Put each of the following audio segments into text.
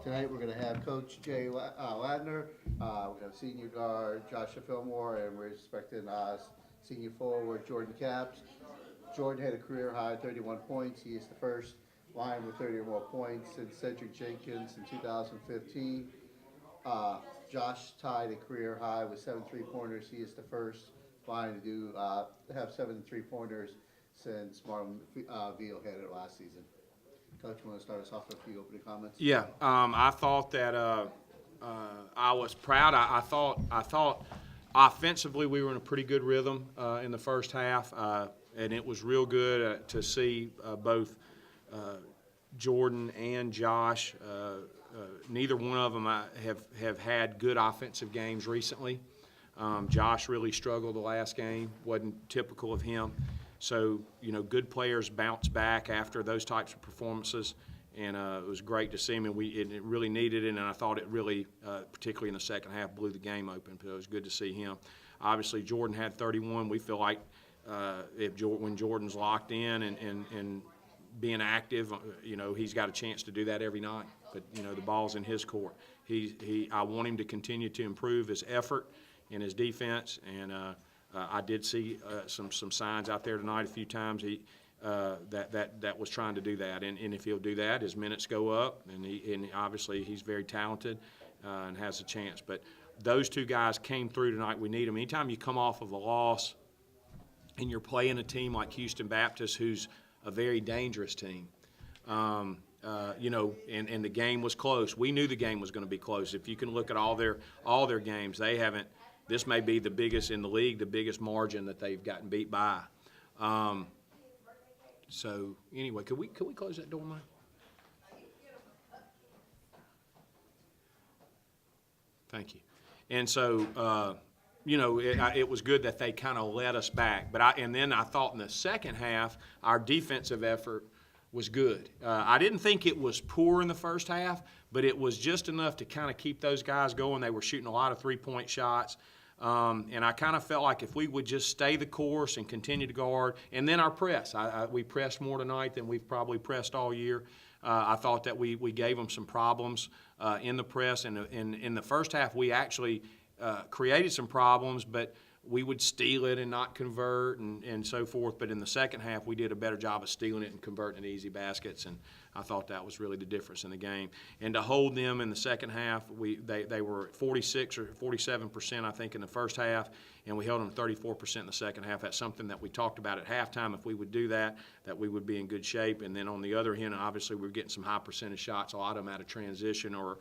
Tonight we're going to have Coach Jay Ladner, we have senior guard Joshua Fillmore, and we're expecting senior forward Jordan Capps. Jordan had a career high 31 points. He is the first line with 30 or more points since Cedric Jenkins in 2015. Josh tied a career high with 7 3-pointers. He is the first line to have 7 3-pointers since Marlon Veal had it last season. Coach, you want to start us off with a few opening comments? Yeah, I thought that I was proud. I thought offensively we were in a pretty good rhythm in the first half, and it was real good to see both Jordan and Josh. Neither one of them have had good offensive games recently. Josh really struggled the last game, wasn't typical of him. So, good players bounce back after those types of performances, and it was great to see him, and it really needed it, and I thought it really, particularly in the second half, blew the game open, but it was good to see him. Obviously, Jordan had 31. We feel like when Jordan's locked in and being active, he's got a chance to do that every night, but, the ball's in his court. I want him to continue to improve his effort and his defense, and I did see some signs out there tonight a few times that was trying to do that, and if he'll do that, his minutes go up, and obviously he's very talented and has a chance. But those two guys came through tonight. We need them. Anytime you come off of a loss and you're playing a team like Houston Baptist, who's a very dangerous team, and the game was close. We knew the game was going to be close. If you can look at all their games, they haven't. This may be the biggest in the league, the biggest margin that they've gotten beat by. So anyway, could we close that door, Mike? Thank you. And so it was good that they kind of led us back. But then I thought in the second half our defensive effort was good. I didn't think it was poor in the first half, but it was just enough to kind of keep those guys going. They were shooting a lot of three-point shots. And I kind of felt like if we would just stay the course and continue to guard, and then our press. We pressed more tonight than we've probably pressed all year. I thought that we gave them some problems in the press. And in the first half, we actually created some problems, but we would steal it and not convert and so forth. But in the second half, we did a better job of stealing it and converting it easy baskets, and I thought that was really the difference in the game. And to hold them in the second half, they were 46 or 47%, I think, in the first half, and we held them 34% in the second half. That's something that we talked about at halftime. If we would do that we would be in good shape. And then on the other hand, obviously, we were getting some high percentage shots, a lot of them out of transition or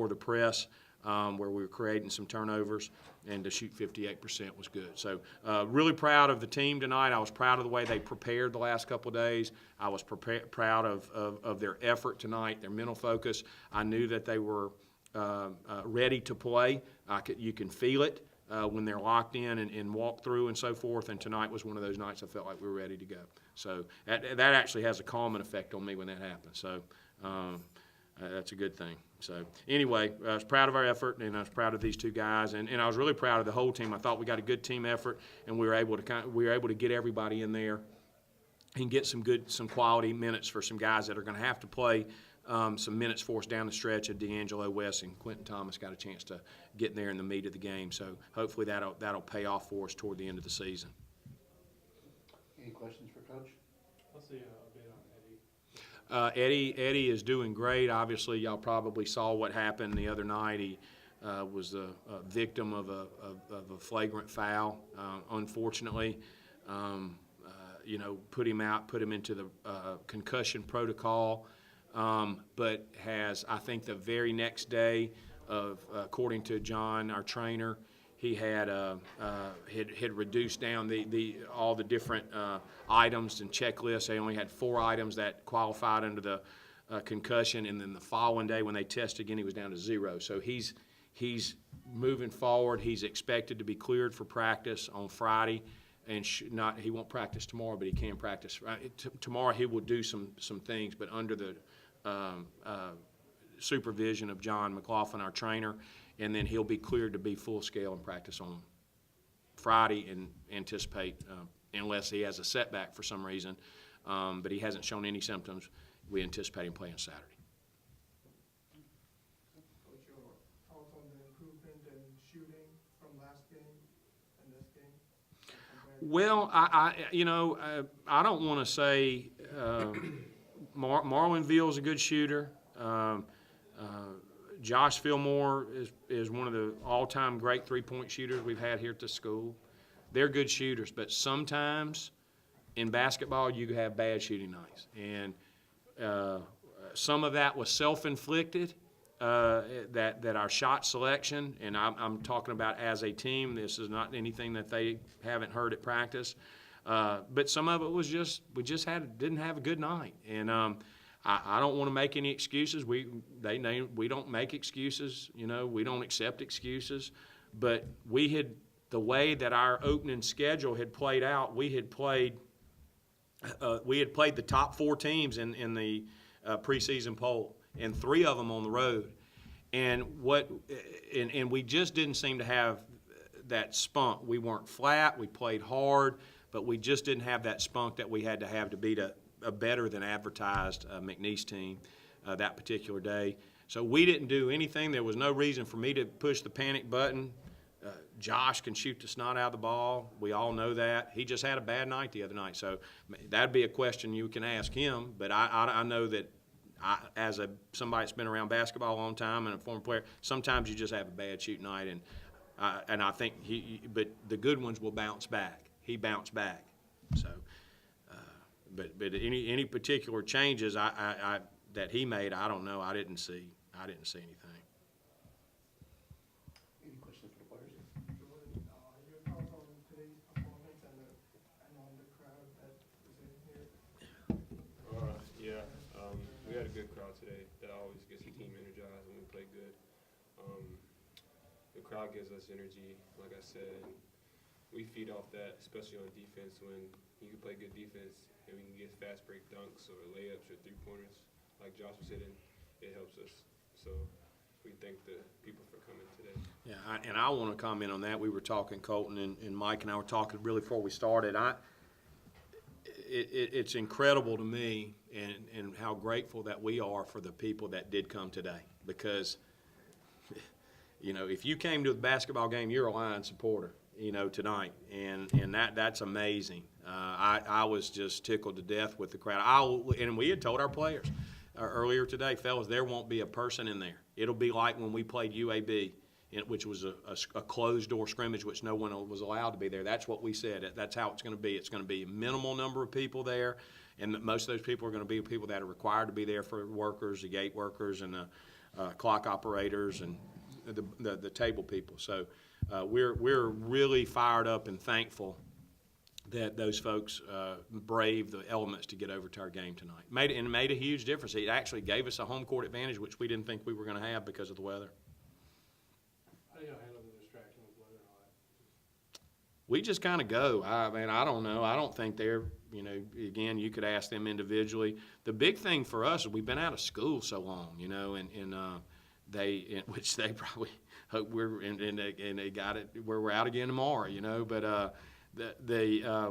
the press. Where we were creating some turnovers, and to shoot 58% was good. So really proud of the team tonight. I was proud of the way they prepared the last couple of days. I was proud of their effort tonight, their mental focus. I knew that they were ready to play. You can feel it when they're locked in and walk through and so forth, and tonight was one of those nights I felt like we were ready to go. So that actually has a calming effect on me when that happens. So that's a good thing. So anyway, I was proud of our effort, and I was proud of these two guys, and I was really proud of the whole team. I thought we got a good team effort, and we were able to get everybody in there and get some quality minutes for some guys that are going to have to play some minutes for us down the stretch. Of D'Angelo West and Quentin Thomas got a chance to get in there in the meat of the game. So hopefully that'll pay off for us toward the end of the season. Any questions for Coach? Let's see a bit on Eddie. Eddie is doing great. Obviously, y'all probably saw what happened the other night. He was a victim of a flagrant foul, unfortunately. Put him out, put him into the concussion protocol, but has, I think, the very next day according to John, our trainer, he had reduced down all the different items and checklists. They only had 4 items that qualified under the concussion, and then the following day when they tested again, he was down to 0. So he's moving forward. He's expected to be cleared for practice on Friday, and he won't practice tomorrow, but he can practice. Tomorrow he will do some things, but under the supervision of John McLaughlin, our trainer, and then he'll be cleared to be full scale and practice on Friday and anticipate, unless he has a setback for some reason, but he hasn't shown any symptoms, we anticipate him playing Saturday. improvement in shooting from last game and this game? Well, I don't want to say Marlinville's a good shooter. Josh Fillmore is one of the all-time great three-point shooters we've had here at the school. They're good shooters, but sometimes in basketball you have bad shooting nights, and some of that was self-inflicted. That our shot selection, and I'm talking about as a team, this is not anything that they haven't heard at practice, but some of it was just we just didn't have a good night, and I don't want to make any excuses. We don't make excuses, we don't accept excuses, but the way that our opening schedule had played out, we had played the top 4 teams in the preseason poll, and 3 of them on the road, and we just didn't seem to have that spunk. We weren't flat. We played hard, but we just didn't have that spunk that we had to have to beat a better than advertised McNeese team that particular day. So we didn't do anything. There was no reason for me to push the panic button. Josh can shoot the snot out of the ball. We all know that. He just had a bad night the other night. So that'd be a question you can ask him. But I know that as somebody that's been around basketball a long time and a former player, sometimes you just have a bad shooting night. And I think but the good ones will bounce back. He bounced back. So, but any particular changes that he made, I don't know. I didn't see anything. Any questions for the players? Your thoughts on today's performance and on the crowd that was in here? We had a good crowd today. That always gets the team energized when we play good. The crowd gives us energy, like I said, and we feed off that, especially on defense. When you can play good defense and we can get fast break dunks or layups or three-pointers, like Josh was hitting, it helps us. So we thank the people for coming today. Yeah, and I want to comment on that. We were talking, Colton and Mike and I were talking really before we started. It's incredible to me and how grateful that we are for the people that did come today, because if you came to the basketball game, you're a Lions supporter tonight, and that's amazing. I was just tickled to death with the crowd. And we had told our players earlier today, fellas, there won't be a person in there. It'll be like when we played UAB, which was a closed-door scrimmage, which no one was allowed to be there. That's what we said. That's how it's going to be. It's going to be a minimal number of people there, and most of those people are going to be people that are required to be there for workers, the gate workers, and the clock operators, and the table people. So we're really fired up and thankful that those folks braved the elements to get over to our game tonight. It made a huge difference. It actually gave us a home court advantage, which we didn't think we were going to have because of the weather. How do you handle the distraction with weather and all that? We just kind of go. I don't know. I don't think they're, again, you could ask them individually. The big thing for us is we've been out of school so long, which they probably hope and they got it where we're out again tomorrow, but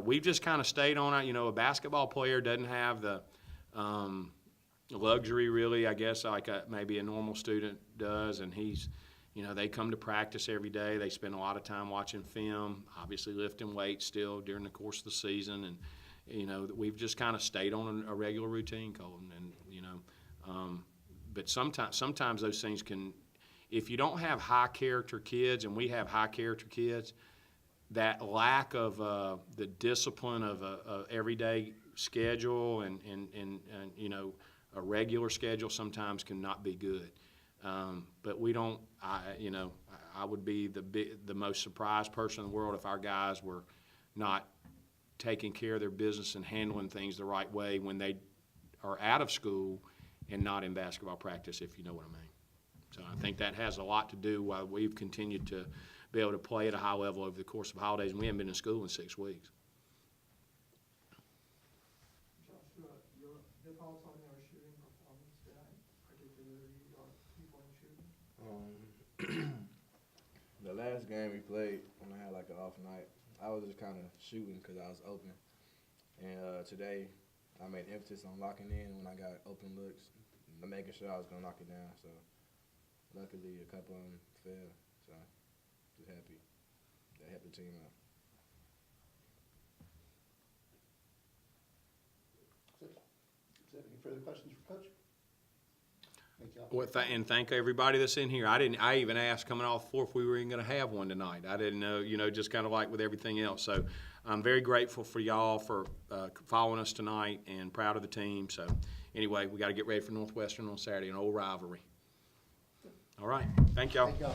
we've just kind of stayed on it. A basketball player doesn't have the luxury really, I guess, like maybe a normal student does, and he's, they come to practice every day. They spend a lot of time watching film, obviously lifting weights still during the course of the season, and we've just kind of stayed on a regular routine, Colton, and but sometimes those things can, if you don't have high character kids, and we have high character kids, that lack of the discipline of a everyday schedule and a regular schedule sometimes can not be good. But we don't. I would be the most surprised person in the world if our guys were not taking care of their business and handling things the right way when they are out of school and not in basketball practice, if you know what I mean. So I think that has a lot to do why we've continued to be able to play at a high level over the course of holidays, and we haven't been in school in 6 weeks. Joshua, your thoughts on your shooting performance tonight, particularly your three-point shooting? The last game we played, when I had like an off night, I was just kind of shooting because I was open. And today, I made emphasis on locking in when I got open looks, making sure I was going to knock it down. So luckily, a couple of them fell. So just happy that helped the team out. Is there any further questions for Coach? Thank you all. Well, and thank everybody that's in here. I even asked coming off the floor if we were even gonna have one tonight. I didn't know, just kind of like with everything else. So I'm very grateful for y'all for following us tonight and proud of the team. So anyway, we gotta get ready for Northwestern on Saturday, an old rivalry. All right, thank y'all. Thank y'all.